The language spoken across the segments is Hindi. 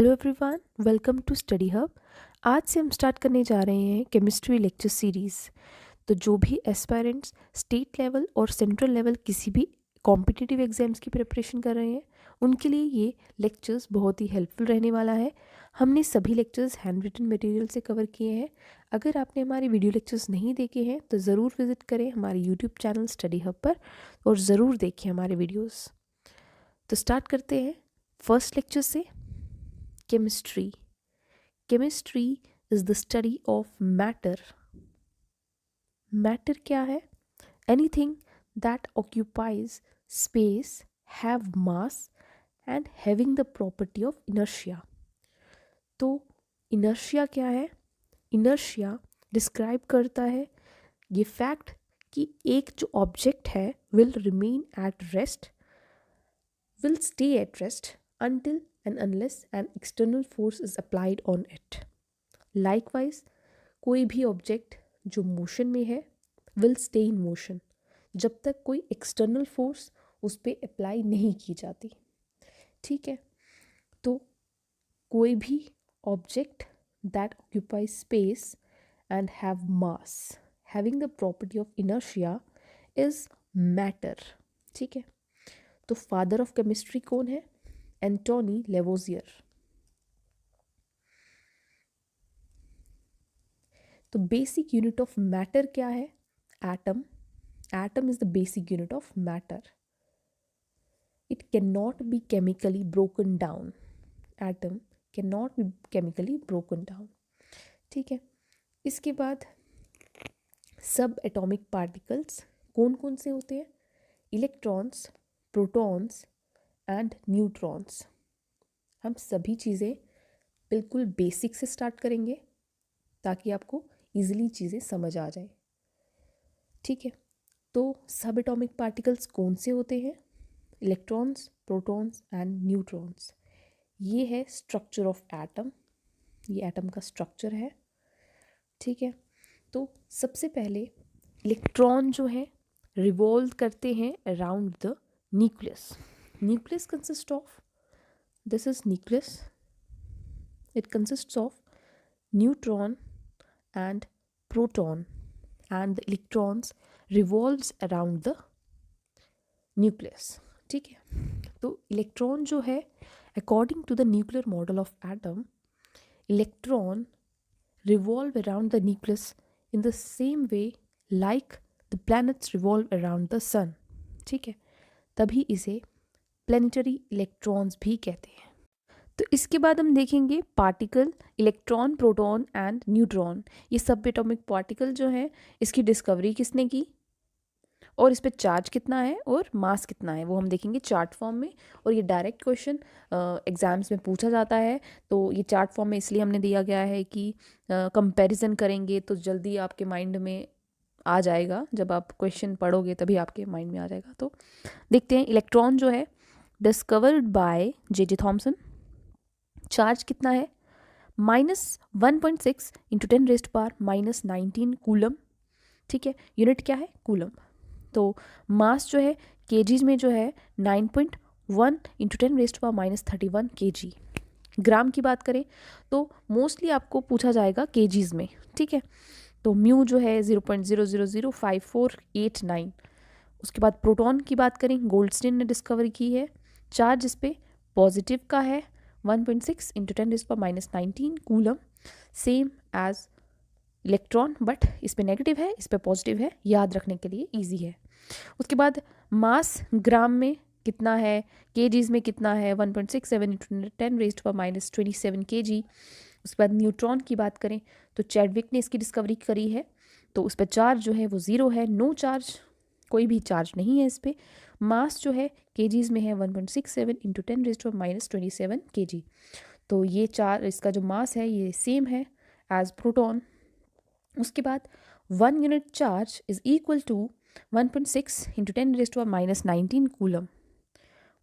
Hello everyone, welcome to Study Hub. आज से हम स्टार्ट करने जा रहे हैं केमिस्ट्री लेक्चर सीरीज़। तो जो भी एस्पायरेंट्स स्टेट लेवल और सेंट्रल लेवल किसी भी कॉम्पिटिटिव एग्जाम्स की प्रिपरेशन कर रहे हैं उनके लिए ये लेक्चर्स बहुत ही हेल्पफुल रहने वाला है। हमने सभी लेक्चर्स हैंड रिटन मटेरियल से कवर किए हैं। अगर आपने हमारे वीडियो लेक्चर्स नहीं देखे हैं तो ज़रूर विज़िट करें हमारे यूट्यूब चैनल स्टडी हब पर और ज़रूर देखें हमारे वीडियोज़। तो स्टार्ट करते हैं फर्स्ट लेक्चर से। Chemistry. Chemistry is the study of matter. Matter क्या है? Anything that occupies space, have mass and having the property of inertia. तो inertia क्या है? Inertia डिस्क्राइब करता है ये फैक्ट कि एक जो ऑब्जेक्ट है will remain at rest, will stay at rest until and unless an external force is applied on it. Likewise, कोई भी ऑब्जेक्ट जो मोशन में है will stay in motion जब तक कोई एक्सटर्नल फोर्स उस पर अप्लाई नहीं की जाती। ठीक है, तो कोई भी object that occupies space and have mass having the property of inertia is matter. ठीक है, तो फादर ऑफ केमिस्ट्री कौन है? एंटोनी लेवोजियर। तो बेसिक यूनिट ऑफ मैटर क्या है? Atom. Atom is the basic unit of matter. It can not be chemically broken down. Atom can not be chemically broken down. ठीक है, इसके बाद सब एटॉमिक पार्टिकल्स कौन कौन से होते हैं? Electrons, protons and neutrons. हम सभी चीज़ें बिल्कुल बेसिक से स्टार्ट करेंगे ताकि आपको ईजिली चीज़ें समझ आ जाए। ठीक है, तो सब एटॉमिक पार्टिकल्स कौन से होते हैं? Electrons, protons and neutrons. ये है स्ट्रक्चर ऑफ एटम। ये एटम का स्ट्रक्चर है। ठीक है, तो सबसे पहले इलेक्ट्रॉन जो है रिवॉल्व करते हैं around the nucleus. Nucleus consist of, this is nucleus. It consists of neutron and proton and the electrons revolves around the nucleus. ठीक है, तो इलेक्ट्रॉन जो है according to the nuclear model of atom, electron revolve around the nucleus in the same way like the planets revolve around the sun. ठीक है, तभी इसे प्लेनेटरी इलेक्ट्रॉन्स भी कहते हैं। तो इसके बाद हम देखेंगे particle, electron, proton and neutron. ये सब एटॉमिक पार्टिकल जो है इसकी डिस्कवरी किसने की और इस पे चार्ज कितना है और मास कितना है वो हम देखेंगे चार्ट फॉर्म में। और ये डायरेक्ट क्वेश्चन एग्जाम्स में पूछा जाता है। तो ये चार्ट फॉर्म में इसलिए हमने दिया गया है कि कंपैरिजन करेंगे तो जल्दी आपके माइंड में आ जाएगा। जब आप क्वेश्चन पढ़ोगे तभी आपके माइंड में आ जाएगा। तो देखते हैं, इलेक्ट्रॉन जो है discovered by J Thomson. Charge कितना है? -1.6 इंटू 10⁻⁻19 कूलम। ठीक है, यूनिट क्या है? कूलम। तो मास जो है केजीज में जो है 9.1 इंटू 10⁻31 केजी। ग्राम की बात करें तो मोस्टली आपको पूछा जाएगा केजीज में। ठीक है, तो म्यू जो है 0.000548 उसके बाद प्रोटॉन की बात करें, गोल्डस्टीन ने डिस्कवर की है। चार्ज इस पे पॉजिटिव का है 1.6 into 10⁻19 coulomb, same as electron, but इस पे नेगेटिव है, इस पे पॉजिटिव है, याद रखने के लिए इजी है। उसके बाद मास ग्राम में कितना है, केजीज में कितना है? 1.67 इंटू 10⁻27 केजी। उसके बाद न्यूट्रॉन की बात करें तो चैडविक ने इसकी डिस्कवरी करी है। तो उस पर चार्ज जो है वो 0 है, नो चार्ज, कोई भी चार्ज नहीं है इस पर। मास जो है केजीज में है 1.67 इंटू 10⁻27 केजी। तो ये इसका जो मास है ये सेम है एज प्रोटॉन। उसके बाद 1 unit charge is equal to 1.6 into 10⁻19 coulomb.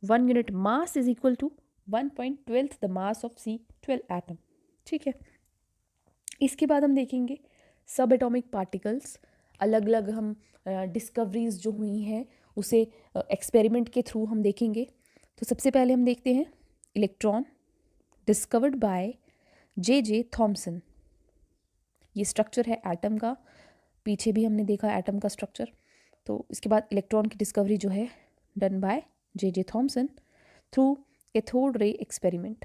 1 unit mass is equal to 1.12 the mass of C12 atom. ठीक है, इसके बाद हम देखेंगे सब एटॉमिक पार्टिकल्स। अलग अलग हम डिस्कवरीज जो हुई हैं उसे एक्सपेरिमेंट के थ्रू हम देखेंगे। तो सबसे पहले हम देखते हैं electron. Discovered by J Thomson. ये स्ट्रक्चर है एटम का, पीछे भी हमने देखा एटम का स्ट्रक्चर। तो इसके बाद इलेक्ट्रॉन की डिस्कवरी जो है done by J Thomson through cathode ray experiment.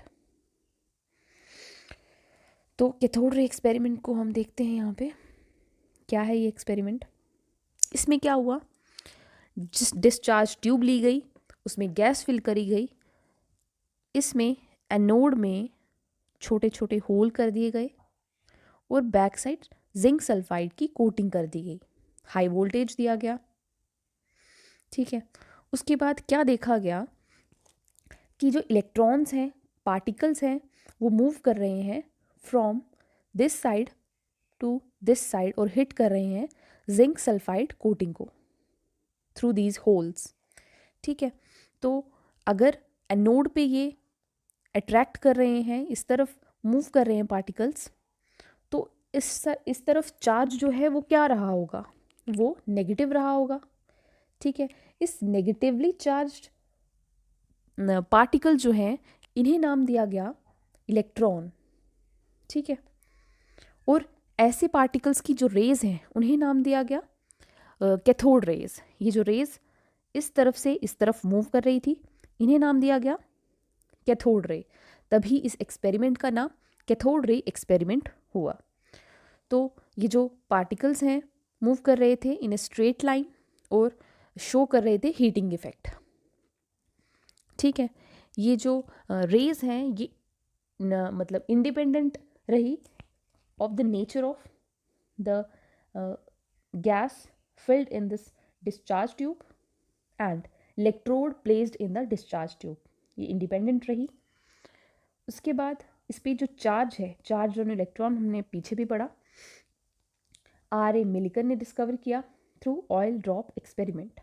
तो कैथोड रे एक्सपेरिमेंट को हम देखते हैं यहाँ पे। क्या है ये एक्सपेरिमेंट? इसमें क्या हुआ, जिस डिस्चार्ज ट्यूब ली गई उसमें गैस फिल करी गई, इसमें एनोड में छोटे छोटे होल कर दिए गए और बैक साइड जिंक सल्फाइड की कोटिंग कर दी गई, हाई वोल्टेज दिया गया। ठीक है, उसके बाद क्या देखा गया कि जो इलेक्ट्रॉन्स हैं, पार्टिकल्स हैं, वो मूव कर रहे हैं from this side to this side और हिट कर रहे हैं जिंक सल्फाइड कोटिंग को थ्रू दीज होल्स। ठीक है, तो अगर एनोड पे ये अट्रैक्ट कर रहे हैं, इस तरफ मूव कर रहे हैं पार्टिकल्स, तो इस तरफ चार्ज जो है वो क्या रहा होगा, वो नेगेटिव रहा होगा। ठीक है, इस नेगेटिवली चार्ज्ड पार्टिकल जो हैं इन्हें नाम दिया गया इलेक्ट्रॉन। ठीक है, और ऐसे पार्टिकल्स की जो रेज हैं उन्हें नाम दिया गया कैथोड रेज। ये जो रेज इस तरफ से इस तरफ मूव कर रही थी, इन्हें नाम दिया गया कैथोड रे। तभी इस एक्सपेरिमेंट का नाम कैथोड रे एक्सपेरिमेंट हुआ। तो ये जो पार्टिकल्स हैं मूव कर रहे थे इन ए स्ट्रेट लाइन और शो कर रहे थे हीटिंग इफेक्ट। ठीक है, ये जो रेज हैं ये मतलब इंडिपेंडेंट रही of the nature of the gas filled in this discharge tube and electrode placed in the discharge tube, ये इंडिपेंडेंट रही। उसके बाद इस पे जो चार्ज है, चार्ज ऑन इलेक्ट्रॉन, हमने पीछे भी पढ़ा, R.A. मिलिकन ने डिस्कवर किया थ्रू ऑयल ड्रॉप एक्सपेरिमेंट।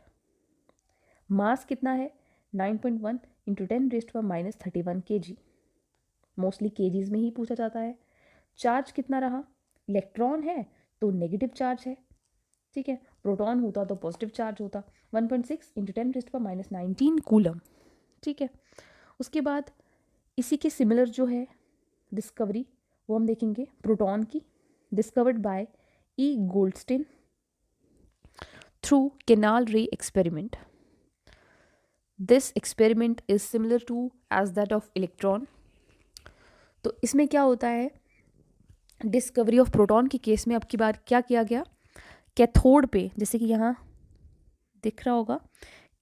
मास कितना है 9.1 इंटू 10⁻³ kg, मोस्टली केजीज में ही पूछा जाता है। चार्ज कितना रहा, इलेक्ट्रॉन है तो नेगेटिव चार्ज है। ठीक है, प्रोटॉन होता तो पॉजिटिव चार्ज होता, 1.6 इंटू 10⁻19 कूलम। ठीक है, उसके बाद इसी के सिमिलर जो है डिस्कवरी वो हम देखेंगे प्रोटॉन की, discovered by E. Goldstein through canal ray experiment. This experiment is similar to as that of electron. तो इसमें क्या होता है, डिस्कवरी ऑफ प्रोटॉन के केस में अब की बार क्या किया गया, कैथोड पे, जैसे कि यहाँ दिख रहा होगा,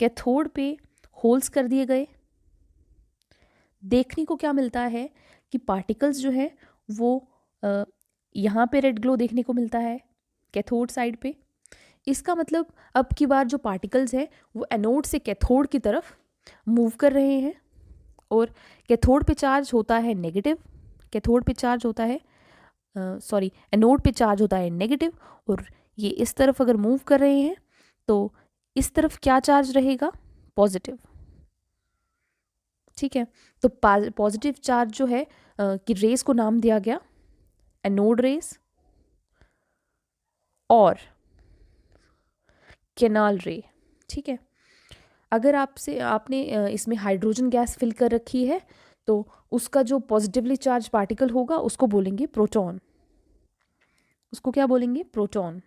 कैथोड पे होल्स कर दिए गए। देखने को क्या मिलता है कि पार्टिकल्स जो है वो यहाँ पे रेड ग्लो देखने को मिलता है कैथोड साइड पे। इसका मतलब अब की बार जो पार्टिकल्स हैं वो एनोड से कैथोड की तरफ मूव कर रहे हैं और कैथोड पे चार्ज होता है नेगेटिव, कैथोड पे चार्ज होता है एनोड पे चार्ज होता है नेगेटिव, और ये इस तरफ अगर मूव कर रहे हैं तो इस तरफ क्या चार्ज रहेगा, पॉजिटिव। ठीक है, तो पॉजिटिव चार्ज जो है कि रेस को नाम दिया गया एनोड रेस और कैनाल रे। ठीक है, अगर आपने इसमें हाइड्रोजन गैस फिल कर रखी है तो उसका जो पॉजिटिवली चार्ज पार्टिकल होगा उसको बोलेंगे प्रोटॉन। उसको क्या बोलेंगे, प्रोटॉन।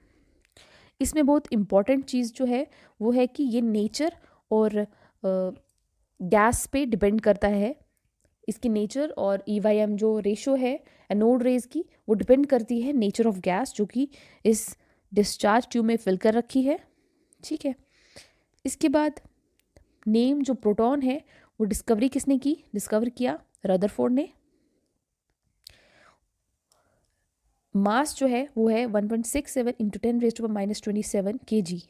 इसमें बहुत इम्पॉर्टेंट चीज़ जो है वो है कि ये नेचर और गैस पे डिपेंड करता है। इसकी नेचर और EYM जो रेशो है एनोड रेज की वो डिपेंड करती है नेचर ऑफ गैस जो कि इस डिस्चार्ज ट्यूब में फिल कर रखी है। ठीक है, इसके बाद नेम जो प्रोटॉन है वो डिस्कवरी किसने की, डिस्कवर किया रदरफोर्ड ने। मास जो है वो है 1.67 into 10⁻⁻27 kg।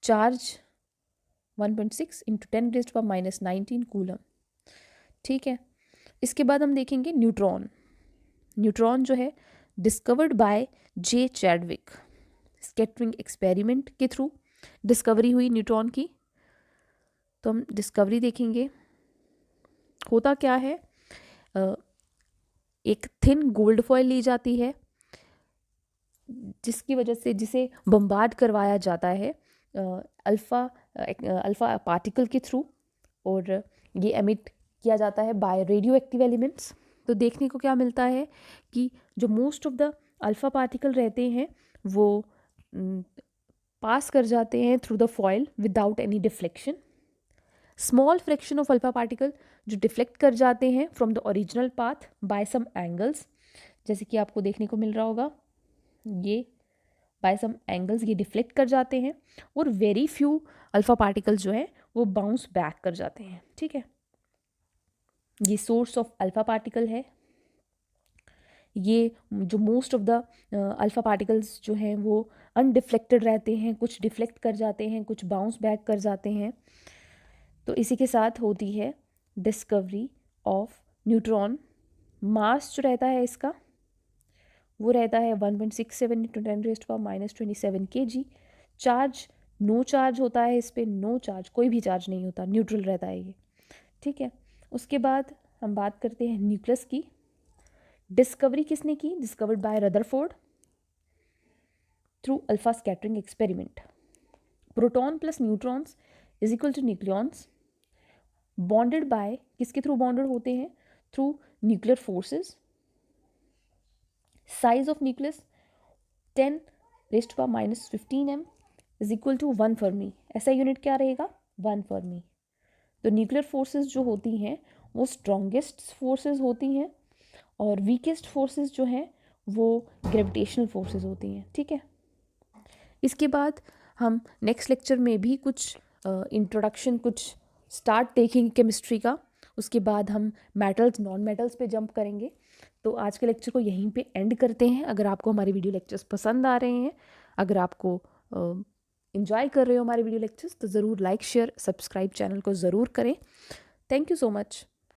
Charge 1.6 into 10⁻⁻19 coulomb. ठीक है, इसके बाद हम देखेंगे न्यूट्रॉन। न्यूट्रॉन जो है discovered by J Chadwick, scattering experiment के थ्रू डिस्कवरी हुई न्यूट्रॉन की। तो हम डिस्कवरी देखेंगे। होता क्या है, एक थिन गोल्ड फॉइल ली जाती है जिसकी वजह से जिसे बम्बार्ड करवाया जाता है अल्फ़ा पार्टिकल के थ्रू, और ये एमिट किया जाता है बाय रेडियो एक्टिव एलिमेंट्स। तो देखने को क्या मिलता है कि जो most of the alpha particle रहते हैं वो पास कर जाते हैं through the foil without any deflection. Small fraction of alpha particle जो डिफ्लेक्ट कर जाते हैं from the original path by some angles, जैसे कि आपको देखने को मिल रहा होगा ये बाय सम एंगल्स ये डिफ्लेक्ट कर जाते हैं, और वेरी फ्यू अल्फ़ा पार्टिकल जो है वो बाउंस बैक कर जाते हैं। ठीक है, ये सोर्स ऑफ अल्फ़ा पार्टिकल है। ये जो most of the alpha particles जो हैं वो अनडिफ्लेक्टेड रहते हैं, कुछ डिफ्लेक्ट कर जाते हैं, कुछ बाउंस बैक कर जाते हैं। तो इसी के साथ होती है डिस्कवरी ऑफ न्यूट्रॉन। मास जो रहता है इसका वो रहता है 1.67 × 10⁻⁻27 kg। चार्ज नो चार्ज होता है इस पर, नो चार्ज, कोई भी चार्ज नहीं होता, न्यूट्रल रहता है ये। ठीक है, उसके बाद हम बात करते हैं न्यूक्लियस की। डिस्कवरी किसने की? Discovered by Rutherford through alpha scattering experiment. Proton plus neutrons is equal to nucleons. Bonded by, किसके थ्रू बॉन्डेड होते हैं? Through nuclear forces. Size of nucleus 10⁻⁻15 m is equal to 1 fermi. ऐसा यूनिट क्या रहेगा? 1 फर्मी। तो न्यूक्लियर फोर्सेस जो होती हैं वो स्ट्रॉन्गेस्ट फोर्सेस होती हैं, और वीकेस्ट फोर्सेस जो हैं वो ग्रेविटेशनल फोर्सेस होती हैं। ठीक है, इसके बाद हम नेक्स्ट लेक्चर में भी कुछ इंट्रोडक्शन, कुछ स्टार्ट देखेंगे केमिस्ट्री का। उसके बाद हम मेटल्स, नॉन मेटल्स पे जंप करेंगे। तो आज के लेक्चर को यहीं पे एंड करते हैं। अगर आपको हमारे वीडियो लेक्चर्स पसंद आ रहे हैं, अगर आपको इन्जॉय कर रहे हो हमारे वीडियो लेक्चर्स, तो ज़रूर लाइक, शेयर, सब्सक्राइब चैनल को ज़रूर करें। Thank you so much.